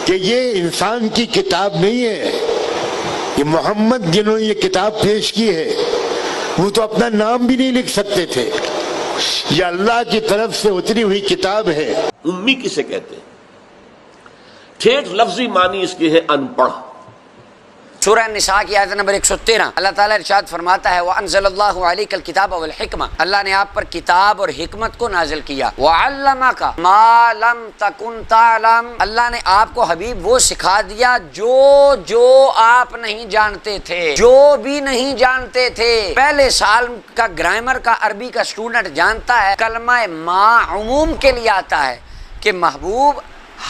کہ یہ انسان کی کتاب نہیں ہے، یہ محمد جنہوں نے یہ کتاب پیش کی ہے وہ تو اپنا نام بھی نہیں لکھ سکتے تھے، یہ اللہ کی طرف سے اتری ہوئی کتاب ہے۔ امی کسے کہتے ہیں؟ ٹھیٹ لفظی معنی اس کی ہے ان پڑھ۔ سورہ نساء کی آیت نمبر 113 اللہ تعالیٰ ارشاد فرماتا ہے وَأَنزَلَ اللَّهُ عَلَيْكَ الْكِتَابَ وَالْحِكْمَةَ، اللہ نے آپ پر کتاب اور حکمت کو نازل کیا۔ وَعَلَّمَكَ مَا لَمْ تَكُنْ تَعْلَمْ، اللہ نے آپ کو حبیب وہ سکھا دیا جو آپ نہیں جانتے تھے، جو بھی نہیں جانتے تھے۔ پہلے سال کا گرامر کا عربی کا اسٹوڈنٹ جانتا ہے کلمہ ما عموم کے لیے آتا ہے کہ محبوب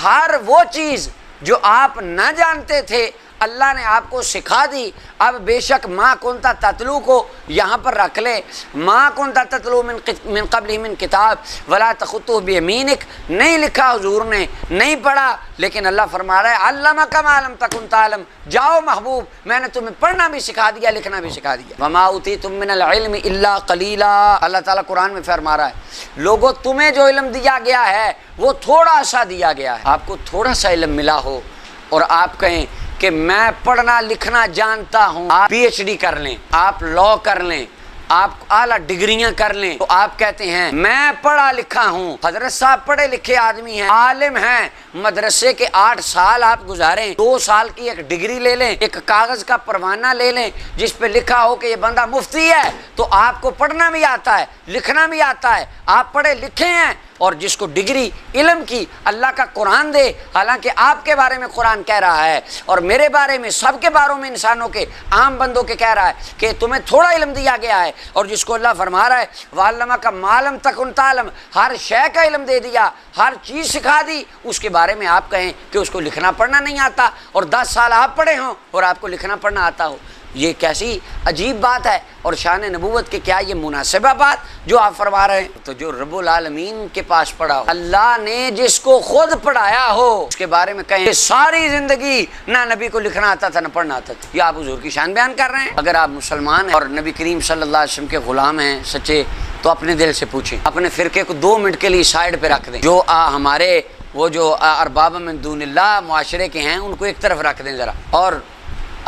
ہر وہ چیز جو آپ نہ جانتے تھے اللہ نے آپ کو سکھا دی۔ اب بے شک ما کنت تتلو کو یہاں پر رکھ لے، ما کنت تتلو من قبل من کتاب ولا تخطه بیمینک، نہیں لکھا حضور نے، نہیں پڑھا، لیکن اللہ فرما رہا ہے علمک ما لم تکن تعلم، جاؤ محبوب میں نے تمہیں پڑھنا بھی سکھا دیا، لکھنا بھی سکھا دیا۔ وما اوتیتم من العلم الا قلیلا، اللہ تعالیٰ قرآن میں فرما رہا ہے لوگوں تمہیں جو علم دیا گیا ہے وہ تھوڑا سا دیا گیا ہے۔ آپ کو تھوڑا سا علم ملا ہو اور آپ کہیں کہ میں پڑھنا لکھنا جانتا ہوں، آپ پی ایچ ڈی کر لیں، آپ لاء کر لیں، آپ اعلیٰ ڈگریاں کر لیں، تو آپ کہتے ہیں میں پڑھا لکھا ہوں۔ حضرت صاحب پڑھے لکھے آدمی ہیں، عالم ہیں، مدرسے کے 8 سال آپ گزاریں، 2 سال کی ایک ڈگری لے لیں، ایک کاغذ کا پروانہ لے لیں جس پہ لکھا ہو کہ یہ بندہ مفتی ہے، تو آپ کو پڑھنا بھی آتا ہے لکھنا بھی آتا ہے، آپ پڑھے لکھے ہیں۔ اور جس کو ڈگری علم کی اللہ کا قرآن دے، حالانکہ آپ کے بارے میں قرآن کہہ رہا ہے اور میرے بارے میں سب کے باروں میں انسانوں کے عام بندوں کے کہہ رہا ہے کہ تمہیں تھوڑا علم دیا گیا ہے، اور جس کو اللہ فرما رہا ہے وَعَلَّمَكَ مَا لَمْ تَكُنْ تَعْلَمْ، ہر شے کا علم دے دیا، ہر چیز سکھا دی، اس کے بارے میں آپ کہیں کہ اس کو لکھنا پڑھنا نہیں آتا، اور 10 سال آپ پڑھے ہوں اور آپ کو لکھنا پڑھنا آتا ہو، یہ کیسی عجیب بات ہے اور شان نبوت کے کیا یہ مناسبہ بات جو آپ فرما رہے ہیں؟ تو جو رب العالمین کے پاس پڑھا ہو، اللہ نے جس کو خود پڑھایا ہو، اس کے بارے میں کہیں کہ ساری زندگی نہ نبی کو لکھنا آتا تھا نہ پڑھنا آتا تھا، یہ آپ حضور کی شان بیان کر رہے ہیں؟ اگر آپ مسلمان ہیں اور نبی کریم صلی اللہ علیہ وسلم کے غلام ہیں سچے، تو اپنے دل سے پوچھیں، اپنے فرقے کو 2 منٹ کے لیے سائڈ پہ رکھ دیں، جو ہمارے وہ جو ارباب من دون اللہ معاشرے کے ہیں ان کو ایک طرف رکھ دیں ذرا، اور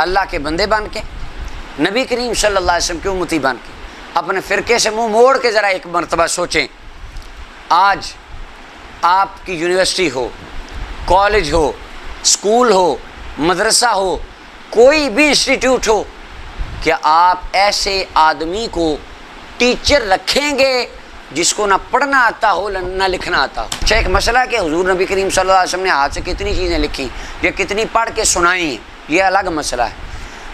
اللہ کے بندے بن کے نبی کریم صلی اللہ علیہ وسلم کی امتی بن کے اپنے فرقے سے منہ موڑ کے ذرا ایک مرتبہ سوچیں۔ آج آپ کی یونیورسٹی ہو، کالج ہو، اسکول ہو، مدرسہ ہو، کوئی بھی انسٹیٹیوٹ ہو، کیا آپ ایسے آدمی کو ٹیچر رکھیں گے جس کو نہ پڑھنا آتا ہو نہ لکھنا آتا ہو؟ اچھا، ایک مسئلہ کہ حضور نبی کریم صلی اللہ علیہ وسلم نے ہاتھ سے کتنی چیزیں لکھی یا کتنی پڑھ کے سنائی ہیں، یہ الگ مسئلہ ہے۔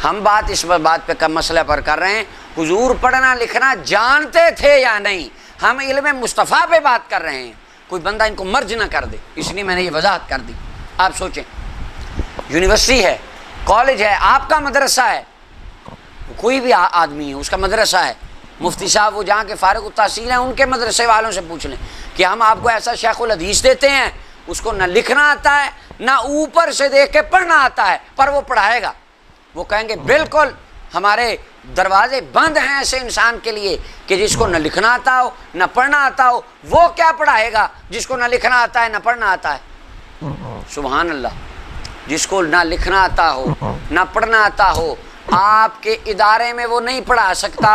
ہم بات اس بات پہ مسئلہ پر کر رہے ہیں حضور پڑھنا لکھنا جانتے تھے یا نہیں، ہم علم مصطفیٰ پہ بات کر رہے ہیں، کوئی بندہ ان کو مرج نہ کر دے، اس لیے میں نے یہ وضاحت کر دی۔ آپ سوچیں، یونیورسٹی ہے، کالج ہے، آپ کا مدرسہ ہے، کوئی بھی آدمی ہے اس کا مدرسہ ہے، مفتی صاحب وہ جہاں کے فارغ التحصیل ہیں ان کے مدرسے والوں سے پوچھ لیں کہ ہم آپ کو ایسا شیخ الحدیث دیتے ہیں اس کو نہ لکھنا آتا ہے نہ اوپر سے دیکھ کے پڑھنا آتا ہے، پر وہ پڑھائے گا، وہ کہیں گے بالکل ہمارے دروازے بند ہیں ایسے انسان کے لیے کہ جس کو نہ لکھنا آتا ہو نہ پڑھنا آتا ہو، وہ کیا پڑھائے گا جس کو نہ لکھنا آتا ہے نہ پڑھنا آتا ہے؟ سبحان اللہ، جس کو نہ لکھنا آتا ہو نہ پڑھنا آتا ہو آپ کے ادارے میں وہ نہیں پڑھا سکتا،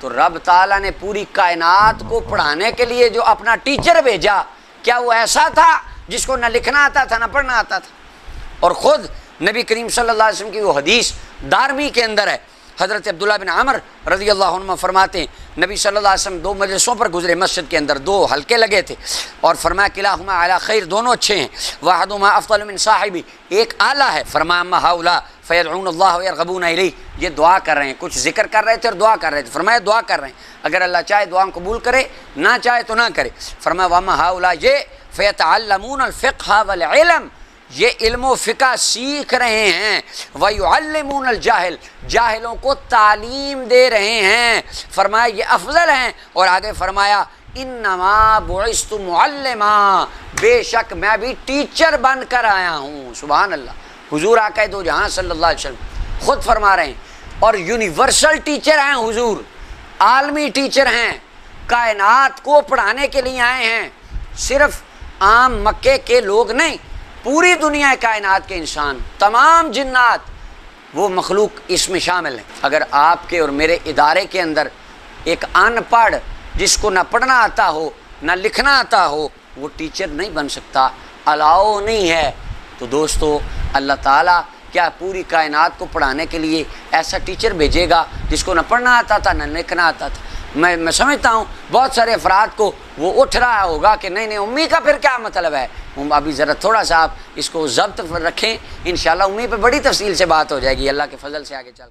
تو رب تعالیٰ نے پوری کائنات کو پڑھانے کے لیے جو اپنا ٹیچر بھیجا، کیا وہ ایسا تھا جس کو نہ لکھنا آتا تھا نہ پڑھنا آتا تھا؟ اور خود نبی کریم صلی اللہ علیہ وسلم کی وہ حدیث دارمی کے اندر ہے، حضرت عبداللہ بن عمر رضی اللہ عنہ فرماتے ہیں نبی صلی اللہ علیہ وسلم 2 مجلسوں پر گزرے، مسجد کے اندر 2 حلقے لگے تھے، اور فرمایا کلاہما علی خیر، دونوں اچھے ہیں، واحدہما افضل من صاحبی، ایک اعلیٰ ہے، فرمایا اما ہؤلاء فیدعون اللہ ویرغبون الیہ، یہ دعا کر رہے ہیں، کچھ ذکر کر رہے تھے اور دعا کر رہے تھے، فرمایا دعا کر رہے ہیں، اگر اللہ چاہے دعا قبول کرے، نہ چاہے تو نہ کرے، فرمایا واما ہؤلاء یہ فیتعلمون الفقہ والعلم، یہ علم و فقہ سیکھ رہے ہیں، وَيُعَلِّمُونَ الْجَاهِلِ، جاہلوں کو تعلیم دے رہے ہیں، فرمایا یہ افضل ہیں، اور آگے فرمایا اِنَّمَا بُعِثْتُ مُعَلِّمًا، بے شک میں بھی ٹیچر بن کر آیا ہوں۔ سبحان اللہ، حضور آقا دو جہاں صلی اللہ علیہ وسلم خود فرما رہے ہیں، اور یونیورسل ٹیچر ہیں حضور، عالمی ٹیچر ہیں، کائنات کو پڑھانے کے لیے آئے ہیں، صرف عام مکے کے لوگ نہیں، پوری دنیا کائنات کے انسان، تمام جنات، وہ مخلوق اس میں شامل ہیں۔ اگر آپ کے اور میرے ادارے کے اندر ایک ان پڑھ جس کو نہ پڑھنا آتا ہو نہ لکھنا آتا ہو، وہ ٹیچر نہیں بن سکتا، الاؤ نہیں ہے، تو دوستو اللہ تعالیٰ کیا پوری کائنات کو پڑھانے کے لیے ایسا ٹیچر بھیجے گا جس کو نہ پڑھنا آتا تھا نہ لکھنا آتا تھا؟ میں سمجھتا ہوں بہت سارے افراد کو وہ اٹھ رہا ہوگا کہ نہیں امی کا پھر کیا مطلب ہے۔ ابھی ذرا تھوڑا سا آپ اس کو ضبط رکھیں، انشاءاللہ امی پہ بڑی تفصیل سے بات ہو جائے گی اللہ کے فضل سے آگے چل